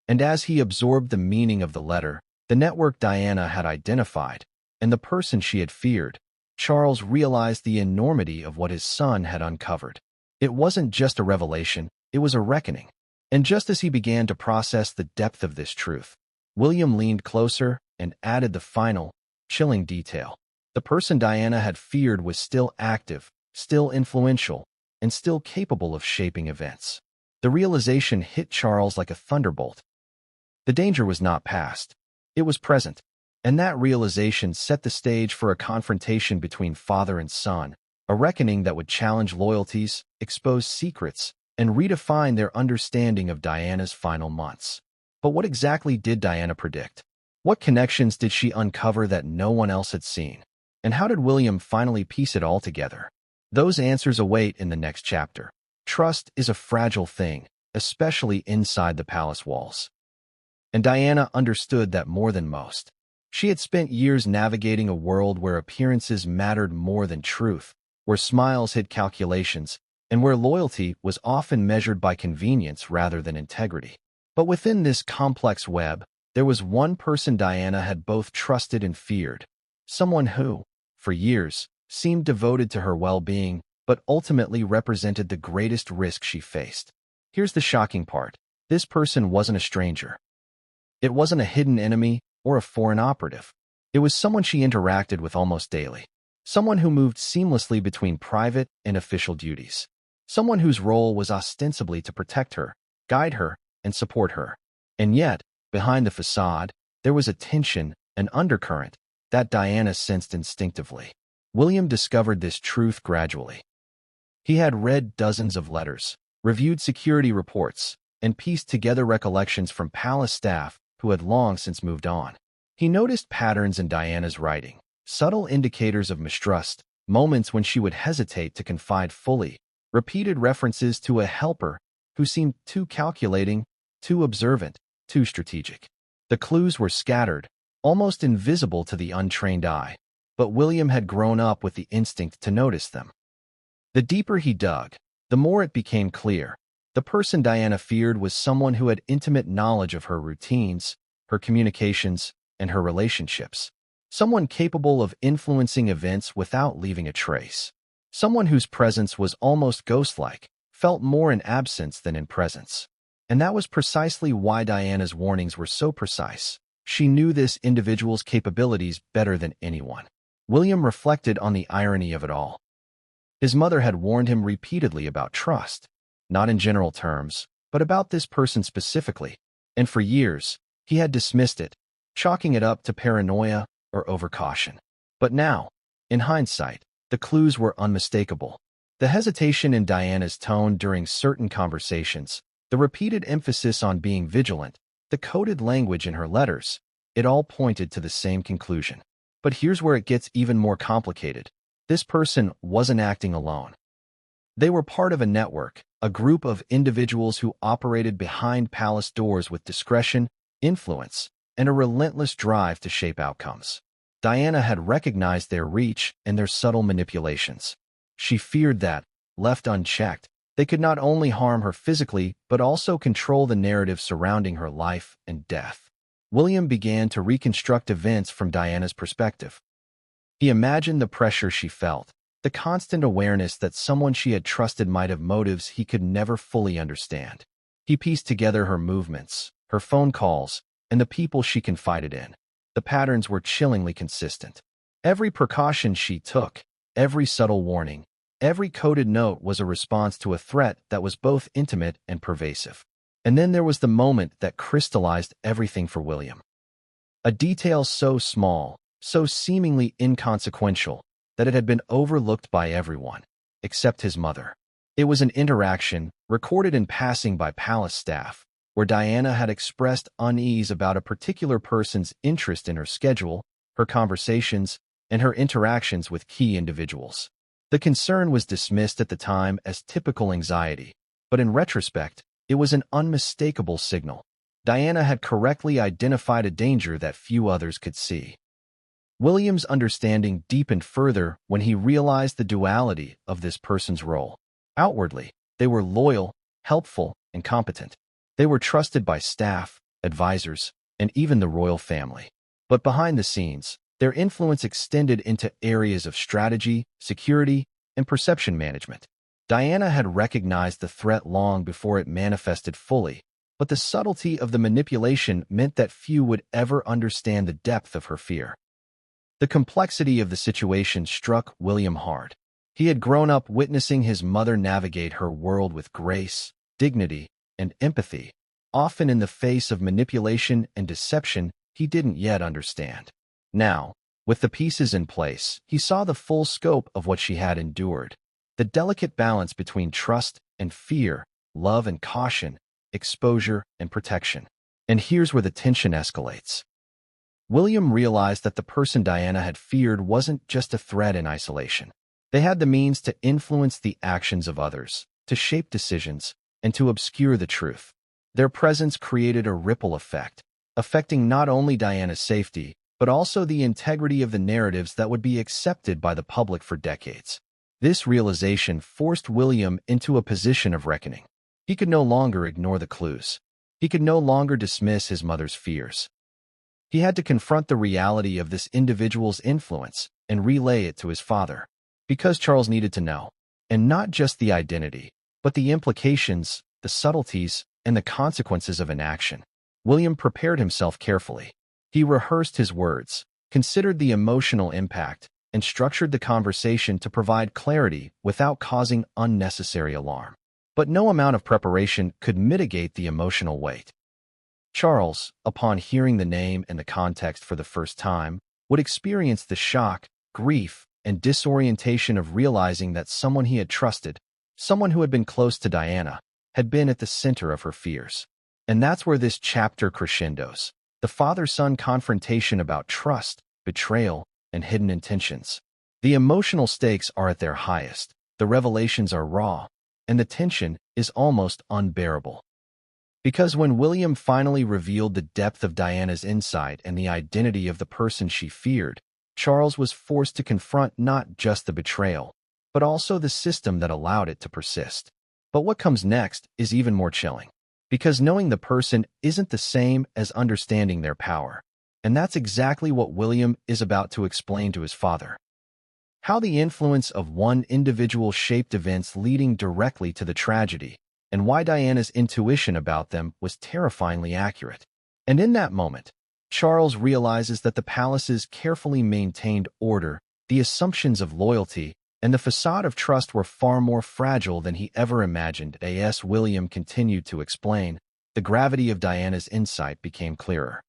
And as he absorbed the meaning of the letter, the network Diana had identified, and the person she had feared, Charles realized the enormity of what his son had uncovered. It wasn't just a revelation, it was a reckoning. And just as he began to process the depth of this truth, William leaned closer and added the final, chilling detail. The person Diana had feared was still active, still influential, and still capable of shaping events. The realization hit Charles like a thunderbolt. The danger was not past. It was present, and that realization set the stage for a confrontation between father and son, a reckoning that would challenge loyalties, expose secrets, and redefine their understanding of Diana's final months. But what exactly did Diana predict? What connections did she uncover that no one else had seen? And how did William finally piece it all together? Those answers await in the next chapter. Trust is a fragile thing, especially inside the palace walls. And Diana understood that more than most. She had spent years navigating a world where appearances mattered more than truth, where smiles hid calculations, and where loyalty was often measured by convenience rather than integrity. But within this complex web, there was one person Diana had both trusted and feared, someone who, for years, seemed devoted to her well-being, but ultimately represented the greatest risk she faced. Here's the shocking part. This person wasn't a stranger. It wasn't a hidden enemy or a foreign operative. It was someone she interacted with almost daily. Someone who moved seamlessly between private and official duties. Someone whose role was ostensibly to protect her, guide her, and support her. And yet, behind the facade, there was a tension, an undercurrent, that Diana sensed instinctively. William discovered this truth gradually. He had read dozens of letters, reviewed security reports, and pieced together recollections from palace staff who had long since moved on. He noticed patterns in Diana's writing, subtle indicators of mistrust, moments when she would hesitate to confide fully, repeated references to a helper who seemed too calculating, too observant, too strategic. The clues were scattered, almost invisible to the untrained eye, but William had grown up with the instinct to notice them. The deeper he dug, the more it became clear. The person Diana feared was someone who had intimate knowledge of her routines, her communications, and her relationships. Someone capable of influencing events without leaving a trace. Someone whose presence was almost ghost-like, felt more in absence than in presence. And that was precisely why Diana's warnings were so precise. She knew this individual's capabilities better than anyone. William reflected on the irony of it all. His mother had warned him repeatedly about trust, not in general terms, but about this person specifically, and for years, he had dismissed it, chalking it up to paranoia or overcaution. But now, in hindsight, the clues were unmistakable. The hesitation in Diana's tone during certain conversations, the repeated emphasis on being vigilant, the coded language in her letters, it all pointed to the same conclusion. But here's where it gets even more complicated. This person wasn't acting alone. They were part of a network, a group of individuals who operated behind palace doors with discretion, influence, and a relentless drive to shape outcomes. Diana had recognized their reach and their subtle manipulations. She feared that, left unchecked, they could not only harm her physically but also control the narrative surrounding her life and death. William began to reconstruct events from Diana's perspective. He imagined the pressure she felt, the constant awareness that someone she had trusted might have motives he could never fully understand. He pieced together her movements, her phone calls, and the people she confided in. The patterns were chillingly consistent. Every precaution she took, every subtle warning, every coded note was a response to a threat that was both intimate and pervasive. And then there was the moment that crystallized everything for William. A detail so small, so seemingly inconsequential, that it had been overlooked by everyone, except his mother. It was an interaction, recorded in passing by palace staff, where Diana had expressed unease about a particular person's interest in her schedule, her conversations, and her interactions with key individuals. The concern was dismissed at the time as typical anxiety, but in retrospect, it was an unmistakable signal. Diana had correctly identified a danger that few others could see. William's understanding deepened further when he realized the duality of this person's role. Outwardly, they were loyal, helpful, and competent. They were trusted by staff, advisors, and even the royal family. But behind the scenes, Their influence extended into areas of strategy, security, and perception management. Diana had recognized the threat long before it manifested fully, but the subtlety of the manipulation meant that few would ever understand the depth of her fear. The complexity of the situation struck William hard. He had grown up witnessing his mother navigate her world with grace, dignity, and empathy, often in the face of manipulation and deception he didn't yet understand. Now, with the pieces in place, he saw the full scope of what she had endured. The delicate balance between trust and fear, love and caution, exposure and protection. And here's where the tension escalates. William realized that the person Diana had feared wasn't just a threat in isolation. They had the means to influence the actions of others, to shape decisions, and to obscure the truth. Their presence created a ripple effect, affecting not only Diana's safety, but also the integrity of the narratives that would be accepted by the public for decades. This realization forced William into a position of reckoning. He could no longer ignore the clues. He could no longer dismiss his mother's fears. He had to confront the reality of this individual's influence and relay it to his father, because Charles needed to know, and not just the identity, but the implications, the subtleties, and the consequences of inaction. William prepared himself carefully. He rehearsed his words, considered the emotional impact, and structured the conversation to provide clarity without causing unnecessary alarm. But no amount of preparation could mitigate the emotional weight. Charles, upon hearing the name and the context for the first time, would experience the shock, grief, and disorientation of realizing that someone he had trusted, someone who had been close to Diana, had been at the center of her fears. And that's where this chapter crescendos, the father-son confrontation about trust, betrayal, and hidden intentions. The emotional stakes are at their highest, the revelations are raw, and the tension is almost unbearable. Because when William finally revealed the depth of Diana's insight and the identity of the person she feared, Charles was forced to confront not just the betrayal, but also the system that allowed it to persist. But what comes next is even more chilling, because knowing the person isn't the same as understanding their power. And that's exactly what William is about to explain to his father. How the influence of one individual shaped events leading directly to the tragedy, and why Diana's intuition about them was terrifyingly accurate. And in that moment, Charles realizes that the palace's carefully maintained order, the assumptions of loyalty, and the facade of trust were far more fragile than he ever imagined. As William continued to explain, the gravity of Diana's insight became clearer.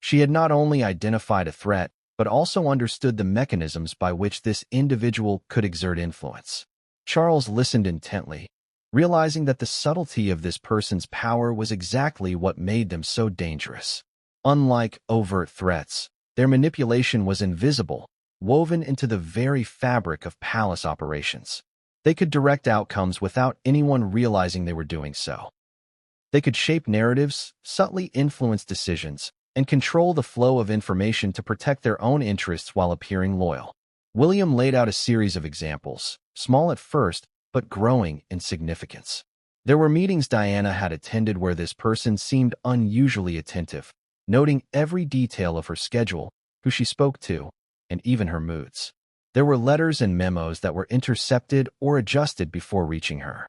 She had not only identified a threat, but also understood the mechanisms by which this individual could exert influence. Charles listened intently, realizing that the subtlety of this person's power was exactly what made them so dangerous. Unlike overt threats, their manipulation was invisible, woven into the very fabric of palace operations. They could direct outcomes without anyone realizing they were doing so. They could shape narratives, subtly influence decisions, and control the flow of information to protect their own interests while appearing loyal. William laid out a series of examples, small at first, but growing in significance. There were meetings Diana had attended where this person seemed unusually attentive, noting every detail of her schedule, who she spoke to, and even her moods. There were letters and memos that were intercepted or adjusted before reaching her.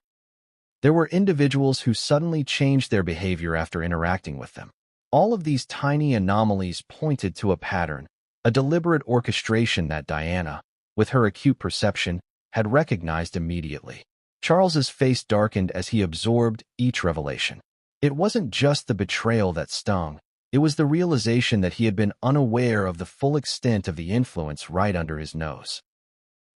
There were individuals who suddenly changed their behavior after interacting with them. All of these tiny anomalies pointed to a pattern, a deliberate orchestration that Diana, with her acute perception, had recognized immediately. Charles's face darkened as he absorbed each revelation. It wasn't just the betrayal that stung. It was the realization that he had been unaware of the full extent of the influence right under his nose.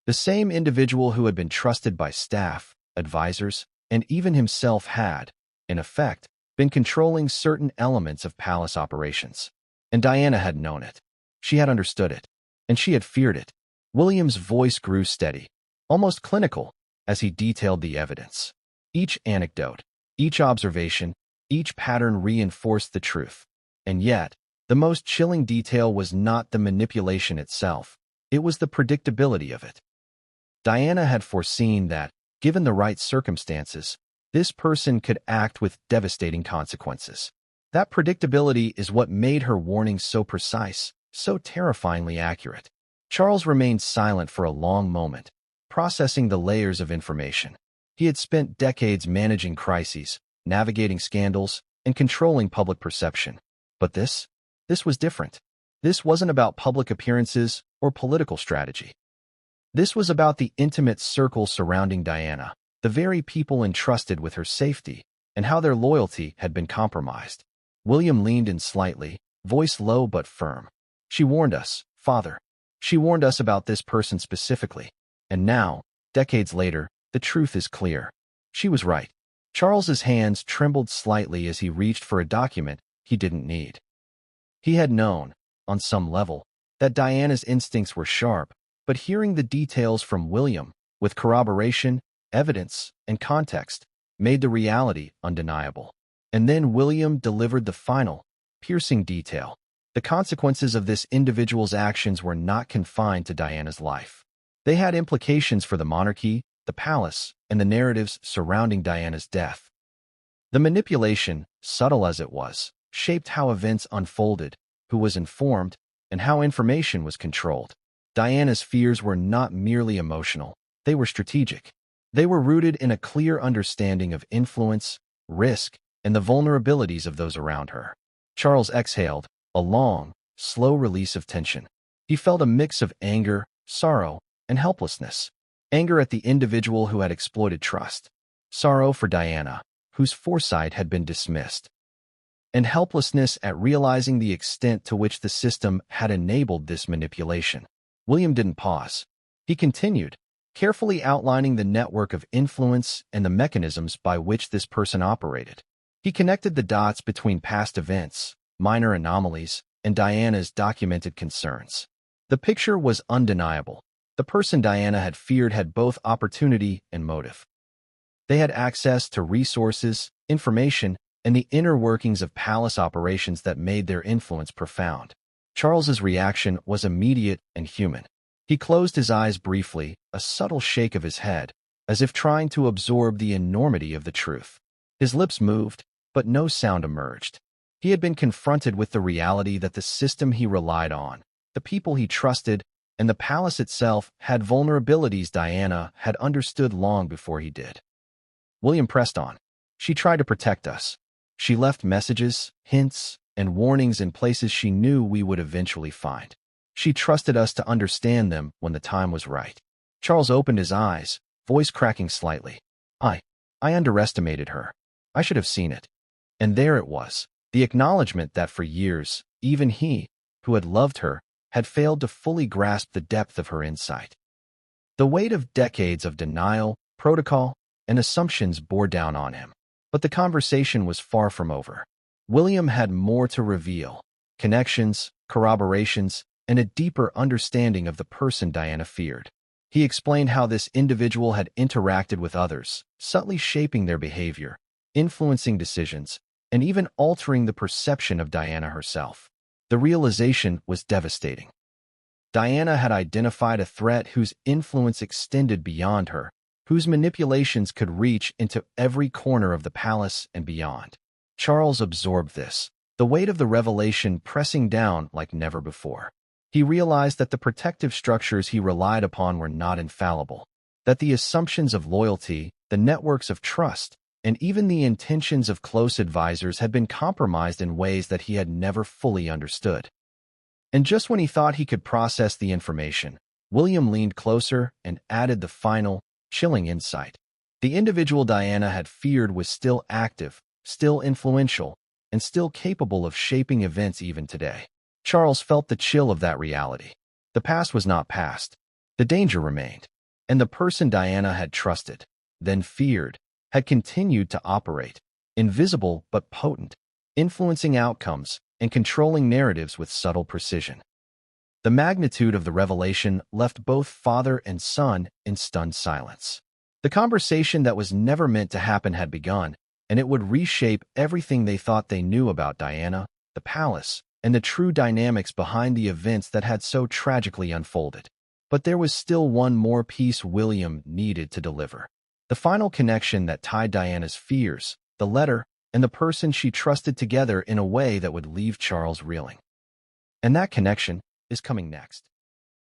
The same individual who had been trusted by staff, advisors, and even himself had, in effect, been controlling certain elements of palace operations. And Diana had known it. She had understood it. And she had feared it. William's voice grew steady, almost clinical, as he detailed the evidence. Each anecdote, each observation, each pattern reinforced the truth. And yet, the most chilling detail was not the manipulation itself. It was the predictability of it. Diana had foreseen that, given the right circumstances, this person could act with devastating consequences. That predictability is what made her warning so precise, so terrifyingly accurate. Charles remained silent for a long moment, processing the layers of information. He had spent decades managing crises, navigating scandals, and controlling public perception. But this was different. This wasn't about public appearances or political strategy. This was about the intimate circle surrounding Diana, the very people entrusted with her safety, and how their loyalty had been compromised. William leaned in slightly, voice low but firm. She warned us, Father. She warned us about this person specifically. And now, decades later, the truth is clear. She was right. Charles's hands trembled slightly as he reached for a document he didn't need. He had known, on some level, that Diana's instincts were sharp, but hearing the details from William, with corroboration, evidence, and context, made the reality undeniable. And then William delivered the final, piercing detail. The consequences of this individual's actions were not confined to Diana's life. They had implications for the monarchy, the palace, and the narratives surrounding Diana's death. The manipulation, subtle as it was, shaped how events unfolded, who was informed, and how information was controlled. Diana's fears were not merely emotional, they were strategic. They were rooted in a clear understanding of influence, risk, and the vulnerabilities of those around her. Charles exhaled, a long, slow release of tension. He felt a mix of anger, sorrow, and helplessness. Anger at the individual who had exploited trust. Sorrow for Diana, whose foresight had been dismissed. And helplessness at realizing the extent to which the system had enabled this manipulation. William didn't pause. He continued, carefully outlining the network of influence and the mechanisms by which this person operated. He connected the dots between past events, minor anomalies, and Diana's documented concerns. The picture was undeniable. The person Diana had feared had both opportunity and motive. They had access to resources, information, and the inner workings of palace operations that made their influence profound. Charles's reaction was immediate and human. He closed his eyes briefly, a subtle shake of his head, as if trying to absorb the enormity of the truth. His lips moved, but no sound emerged. He had been confronted with the reality that the system he relied on, the people he trusted, and the palace itself had vulnerabilities Diana had understood long before he did. William pressed on. She tried to protect us. She left messages, hints, and warnings in places she knew we would eventually find. She trusted us to understand them when the time was right. Charles opened his eyes, voice cracking slightly. I underestimated her. I should have seen it. And there it was, the acknowledgement that for years, even he, who had loved her, had failed to fully grasp the depth of her insight. The weight of decades of denial, protocol, and assumptions bore down on him. But the conversation was far from over. William had more to reveal, connections, corroborations, and a deeper understanding of the person Diana feared. He explained how this individual had interacted with others, subtly shaping their behavior, influencing decisions, and even altering the perception of Diana herself. The realization was devastating. Diana had identified a threat whose influence extended beyond her, whose manipulations could reach into every corner of the palace and beyond. Charles absorbed this, the weight of the revelation pressing down like never before. He realized that the protective structures he relied upon were not infallible, that the assumptions of loyalty, the networks of trust, and even the intentions of close advisors had been compromised in ways that he had never fully understood. And just when he thought he could process the information, William leaned closer and added the final, chilling insight. The individual Diana had feared was still active, still influential, and still capable of shaping events even today. Charles felt the chill of that reality. The past was not past. The danger remained. And the person Diana had trusted, then feared, had continued to operate, invisible but potent, influencing outcomes and controlling narratives with subtle precision. The magnitude of the revelation left both father and son in stunned silence. The conversation that was never meant to happen had begun, and it would reshape everything they thought they knew about Diana, the palace, and the true dynamics behind the events that had so tragically unfolded. But there was still one more piece William needed to deliver. The final connection that tied Diana's fears, the letter, and the person she trusted together in a way that would leave Charles reeling. And that connection is coming next.